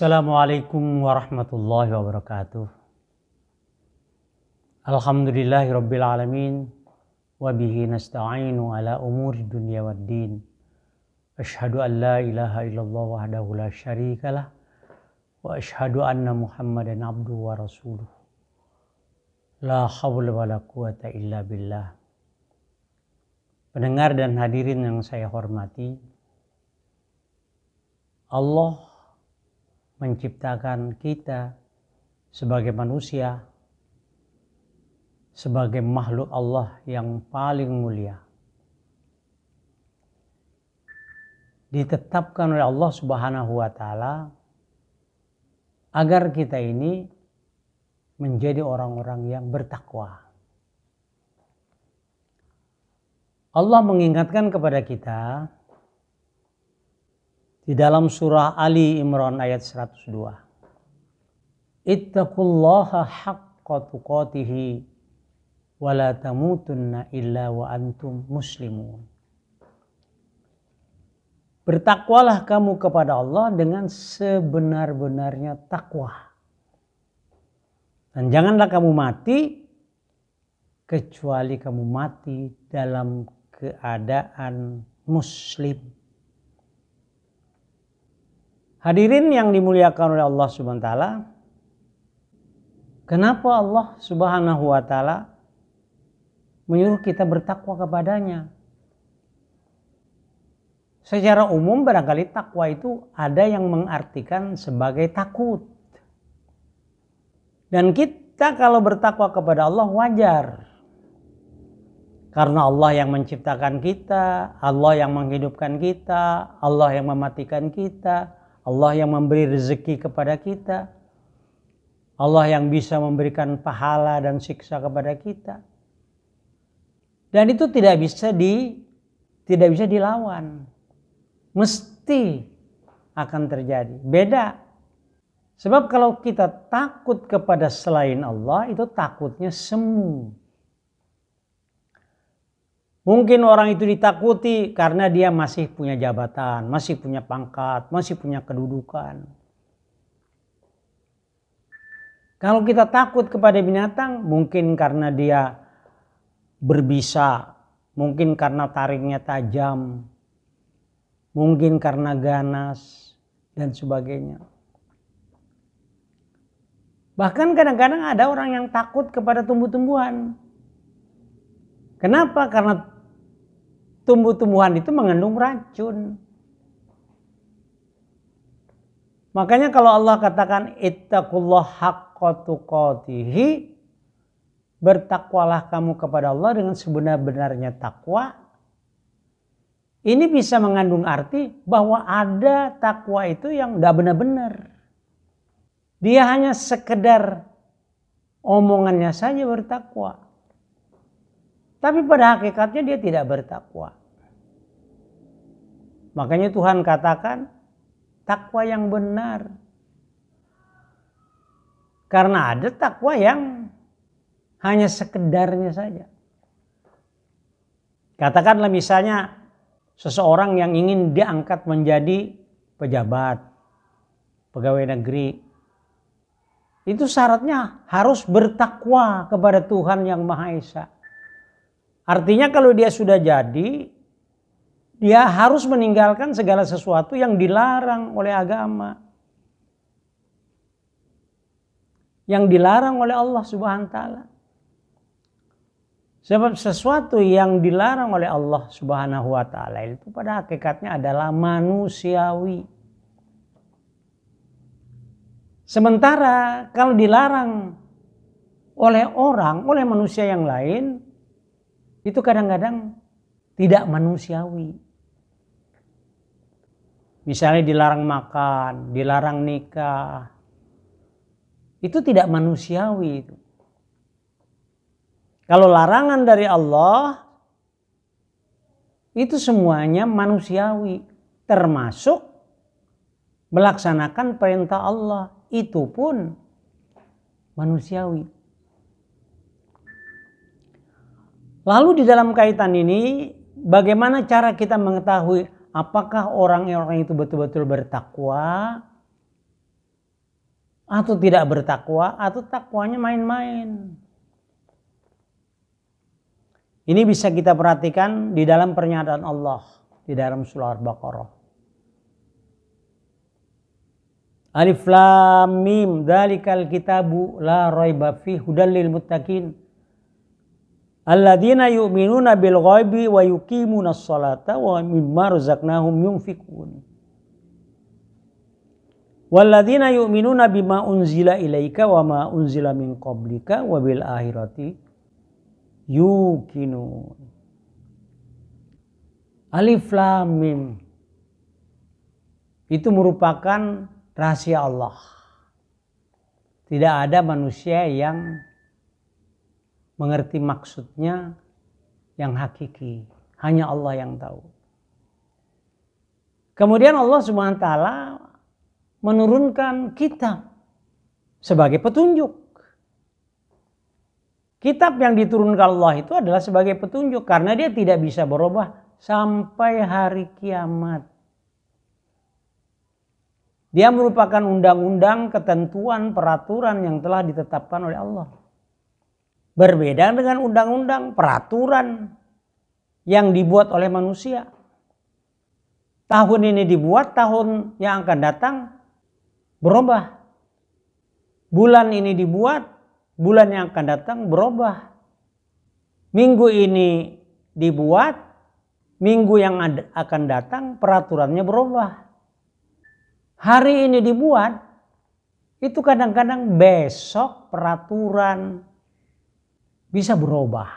Assalamualaikum warahmatullahi wabarakatuh. Alhamdulillahirabbil alamin wa bihi nasta'inu ala umuri dunya waddin. Asyhadu an la ilaha illallah wahdahu la syarikalah wa asyhadu anna Muhammadan abduhu wa rasuluh. La haula wala quwata illa billah. Pendengar dan hadirin yang saya hormati, Allah menciptakan kita sebagai manusia, sebagai makhluk Allah yang paling mulia. Ditetapkan oleh Allah Subhanahu wa Ta'ala agar kita ini menjadi orang-orang yang bertakwa. Allah mengingatkan kepada kita di dalam surah Ali Imran ayat 102. Ittaqullaha haqqa tuqatihi wa la tamutunna illa wa antum muslimun. Bertakwalah kamu kepada Allah dengan sebenar-benarnya takwa. Dan janganlah kamu mati kecuali kamu mati dalam keadaan muslim. Hadirin yang dimuliakan oleh Allah Subhanahu wa Ta'ala, kenapa Allah Subhanahu wa Ta'ala menyuruh kita bertakwa kepadanya? Secara umum barangkali takwa itu ada yang mengartikan sebagai takut. Dan kita kalau bertakwa kepada Allah wajar. Karena Allah yang menciptakan kita, Allah yang menghidupkan kita, Allah yang mematikan kita, Allah yang memberi rezeki kepada kita, Allah yang bisa memberikan pahala dan siksa kepada kita. Dan itu tidak bisa dilawan. Mesti akan terjadi. Beda. Sebab kalau kita takut kepada selain Allah, itu takutnya semu. Mungkin orang itu ditakuti karena dia masih punya jabatan, masih punya pangkat, masih punya kedudukan. Kalau kita takut kepada binatang, mungkin karena dia berbisa, mungkin karena taringnya tajam, mungkin karena ganas, dan sebagainya. Bahkan kadang-kadang ada orang yang takut kepada tumbuh-tumbuhan. Kenapa? Karena tumbuh-tumbuhan itu mengandung racun. Makanya kalau Allah katakan ittaqullah haqqa tuqatihi, bertakwalah kamu kepada Allah dengan sebenar-benarnya takwa. Ini bisa mengandung arti bahwa ada takwa itu yang tidak benar-benar. Dia hanya sekedar omongannya saja bertakwa. Tapi pada hakikatnya dia tidak bertakwa. Makanya Tuhan katakan takwa yang benar. Karena ada takwa yang hanya sekedarnya saja. Katakanlah misalnya seseorang yang ingin diangkat menjadi pejabat, pegawai negeri. Itu syaratnya harus bertakwa kepada Tuhan yang Maha Esa. Artinya kalau dia sudah jadi, dia harus meninggalkan segala sesuatu yang dilarang oleh agama. Yang dilarang oleh Allah Subhanahu wa Ta'ala. Sebab sesuatu yang dilarang oleh Allah Subhanahu wa Ta'ala itu pada hakikatnya adalah manusiawi. Sementara kalau dilarang oleh orang, oleh manusia yang lain, itu kadang-kadang tidak manusiawi. Misalnya dilarang makan, dilarang nikah. Itu tidak manusiawi. Kalau larangan dari Allah, itu semuanya manusiawi. Termasuk melaksanakan perintah Allah. Itu pun manusiawi. Lalu di dalam kaitan ini, bagaimana cara kita mengetahui apakah orang-orang itu betul-betul bertakwa atau tidak bertakwa, atau takwanya main-main. Ini bisa kita perhatikan di dalam pernyataan Allah di dalam surah Al-Baqarah. Alif Lam Mim, dzalikal kitabu la raiba fihi hudal lil muttaqin. Alladzina yu'minuna bil ghaibi wa yuqimunas sholata wa mimma razaqnahum yunfiqun. Walladzina yu'minuna bima unzila ilaika wa ma unzila min qablika wa bil akhirati yuqinun. Alif Lam Mim itu merupakan rahasia Allah. Tidak ada manusia yang mengerti maksudnya yang hakiki. Hanya Allah yang tahu. Kemudian Allah Subhanahu wa taala menurunkan kitab sebagai petunjuk. Kitab yang diturunkan Allah itu adalah sebagai petunjuk karena dia tidak bisa berubah sampai hari kiamat. Dia merupakan undang-undang, ketentuan, peraturan yang telah ditetapkan oleh Allah. Berbeda dengan undang-undang, peraturan yang dibuat oleh manusia. Tahun ini dibuat, tahun yang akan datang berubah. Bulan ini dibuat, bulan yang akan datang berubah. Minggu ini dibuat, minggu yang akan datang peraturannya berubah. Hari ini dibuat, itu kadang-kadang besok peraturan bisa berubah.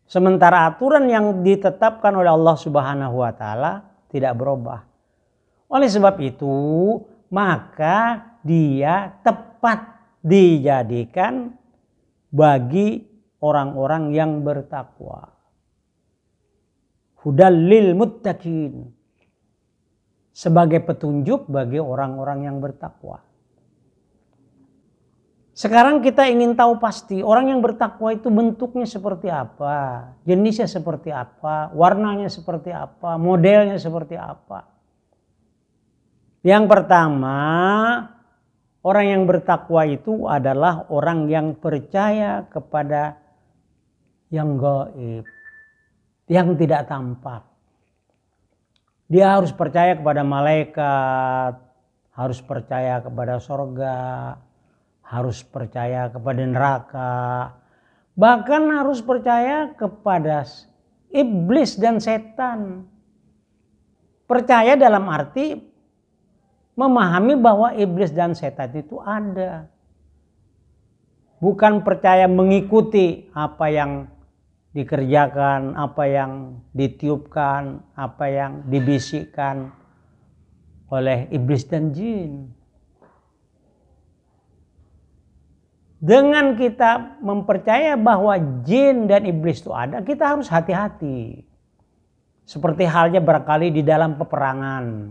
Sementara aturan yang ditetapkan oleh Allah Subhanahu wa taala tidak berubah. Oleh sebab itu, maka dia tepat dijadikan bagi orang-orang yang bertakwa. Hudal lil muttaqin. Sebagai petunjuk bagi orang-orang yang bertakwa. Sekarang kita ingin tahu pasti orang yang bertakwa itu bentuknya seperti apa, jenisnya seperti apa, warnanya seperti apa, modelnya seperti apa. Yang pertama, orang yang bertakwa itu adalah orang yang percaya kepada yang gaib, yang tidak tampak. Dia harus percaya kepada malaikat, harus percaya kepada surga, harus percaya kepada neraka, bahkan harus percaya kepada iblis dan setan. Percaya dalam arti memahami bahwa iblis dan setan itu ada. Bukan percaya mengikuti apa yang dikerjakan, apa yang ditiupkan, apa yang dibisikkan oleh iblis dan jin. Dengan kita mempercaya bahwa jin dan iblis itu ada, kita harus hati-hati. Seperti halnya barangkali di dalam peperangan.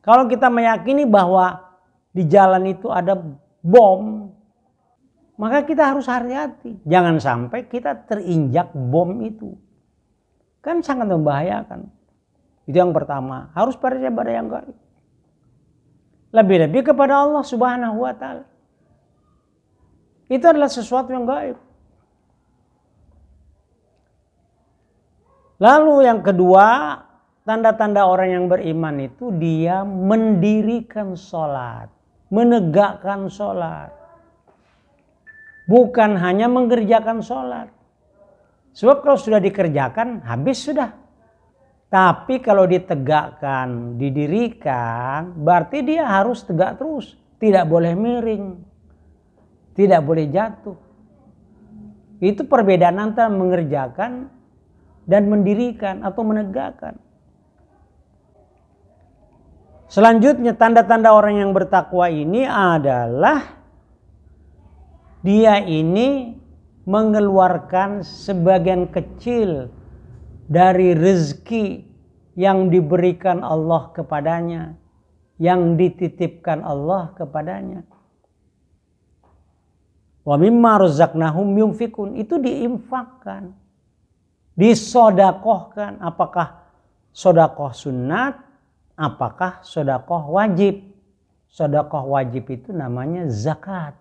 Kalau kita meyakini bahwa di jalan itu ada bom, maka kita harus hati-hati. Jangan sampai kita terinjak bom itu. Kan sangat membahayakan. Itu yang pertama. Harus percaya pada yang gaib. Lebih-lebih kepada Allah Subhanahu wa taala. Itu adalah sesuatu yang gaib. Lalu yang kedua, tanda-tanda orang yang beriman itu dia mendirikan sholat, menegakkan sholat. Bukan hanya mengerjakan sholat. Sebab kalau sudah dikerjakan, habis sudah. Tapi kalau ditegakkan, didirikan, berarti dia harus tegak terus. Tidak boleh miring. Tidak boleh jatuh. Itu perbedaan antara mengerjakan dan mendirikan atau menegakkan. Selanjutnya tanda-tanda orang yang bertakwa ini adalah dia ini mengeluarkan sebagian kecil dari rezeki yang diberikan Allah kepadanya, yang dititipkan Allah kepadanya. Wa mimma razaqnahum yunfikun, itu diinfakkan, disodakohkan. Apakah sodakoh sunat, apakah sodakoh wajib? sedekah wajib itu namanya zakat.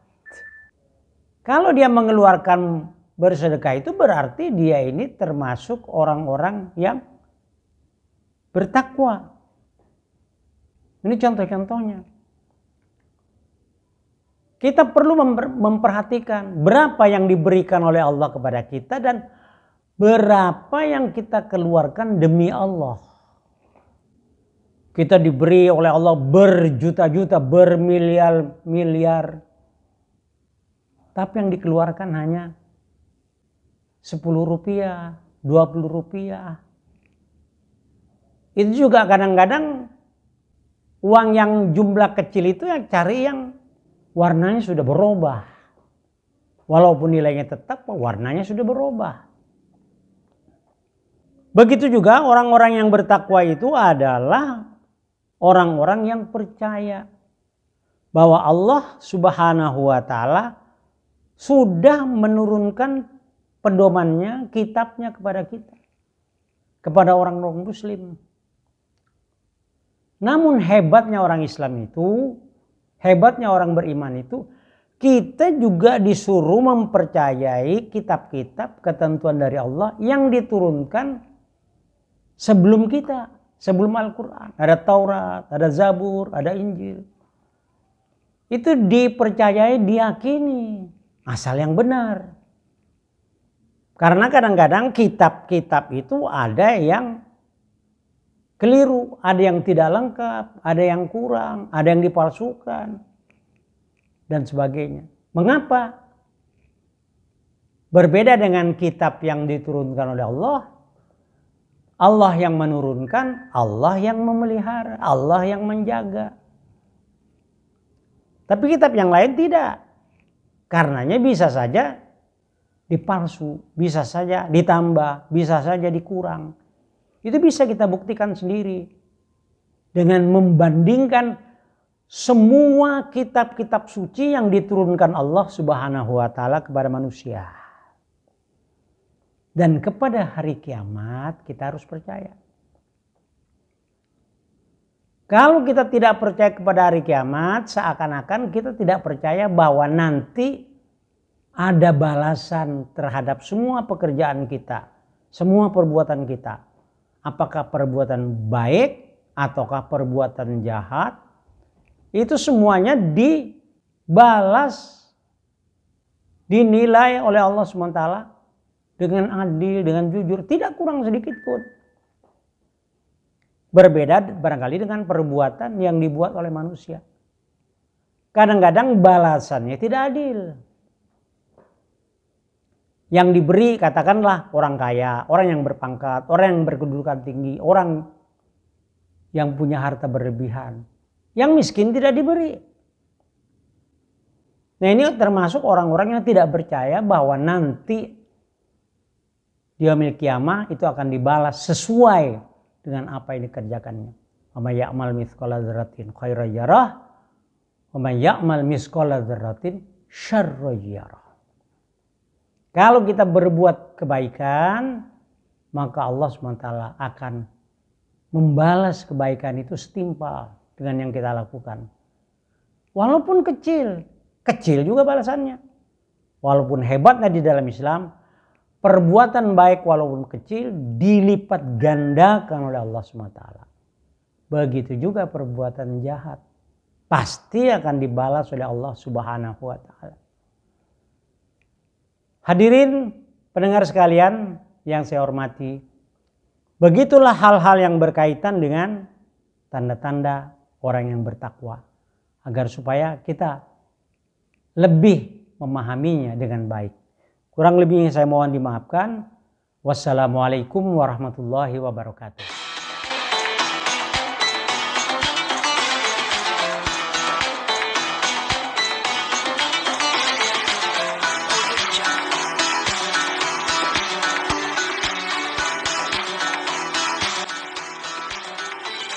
Kalau dia mengeluarkan bersedekah itu berarti dia ini termasuk orang-orang yang bertakwa. Ini contoh-contohnya. Kita perlu memperhatikan berapa yang diberikan oleh Allah kepada kita dan berapa yang kita keluarkan demi Allah. Kita diberi oleh Allah berjuta-juta, bermiliar-miliar. Tapi yang dikeluarkan hanya 10 rupiah, 20 rupiah. Itu juga kadang-kadang uang yang jumlah kecil itu yang cari yang warnanya sudah berubah. Walaupun nilainya tetap, warnanya sudah berubah. Begitu juga orang-orang yang bertakwa itu adalah orang-orang yang percaya bahwa Allah Subhanahu wa Ta'ala sudah menurunkan pedomannya, kitabnya kepada kita, kepada orang-orang Muslim. Namun hebatnya orang Islam itu, hebatnya orang beriman itu, kita juga disuruh mempercayai kitab-kitab ketentuan dari Allah yang diturunkan sebelum kita, sebelum Al-Quran. Ada Taurat, ada Zabur, ada Injil. Itu dipercayai, diyakini, asal yang benar. Karena kadang-kadang kitab-kitab itu ada yang keliru, ada yang tidak lengkap, ada yang kurang, ada yang dipalsukan, dan sebagainya. Mengapa? Berbeda dengan kitab yang diturunkan oleh Allah, Allah yang menurunkan, Allah yang memelihara, Allah yang menjaga. Tapi kitab yang lain tidak. Karenanya bisa saja dipalsu, bisa saja ditambah, bisa saja dikurang. Itu bisa kita buktikan sendiri dengan membandingkan semua kitab-kitab suci yang diturunkan Allah Subhanahu wa Ta'ala kepada manusia. Dan kepada hari kiamat kita harus percaya. Kalau kita tidak percaya kepada hari kiamat, seakan-akan kita tidak percaya bahwa nanti ada balasan terhadap semua pekerjaan kita, semua perbuatan kita. Apakah perbuatan baik ataukah perbuatan jahat, itu semuanya dibalas, dinilai oleh Allah SWT dengan adil, dengan jujur, tidak kurang sedikit pun. Berbeda barangkali dengan perbuatan yang dibuat oleh manusia. Kadang-kadang balasannya tidak adil. Yang diberi katakanlah orang kaya, orang yang berpangkat, orang yang berkedudukan tinggi, orang yang punya harta berlebihan. Yang miskin tidak diberi. Nah, ini termasuk orang-orang yang tidak percaya bahwa nanti di yaumil qiyamah itu akan dibalas sesuai dengan apa yang dikerjakannya. Wa may ya'mal mithqala dzarratin khairan yarah wa may ya'mal mithqala dzarratin syarran yarah. Kalau kita berbuat kebaikan, maka Allah SWT akan membalas kebaikan itu setimpal dengan yang kita lakukan. Walaupun kecil, kecil juga balasannya. Walaupun hebatnya di dalam Islam, perbuatan baik walaupun kecil dilipat gandakan oleh Allah SWT. Begitu juga perbuatan jahat, pasti akan dibalas oleh Allah Subhanahu wa Ta'ala. Hadirin pendengar sekalian yang saya hormati, begitulah hal-hal yang berkaitan dengan tanda-tanda orang yang bertakwa, agar supaya kita lebih memahaminya dengan baik. Kurang lebihnya saya mohon dimaafkan. Wassalamualaikum warahmatullahi wabarakatuh.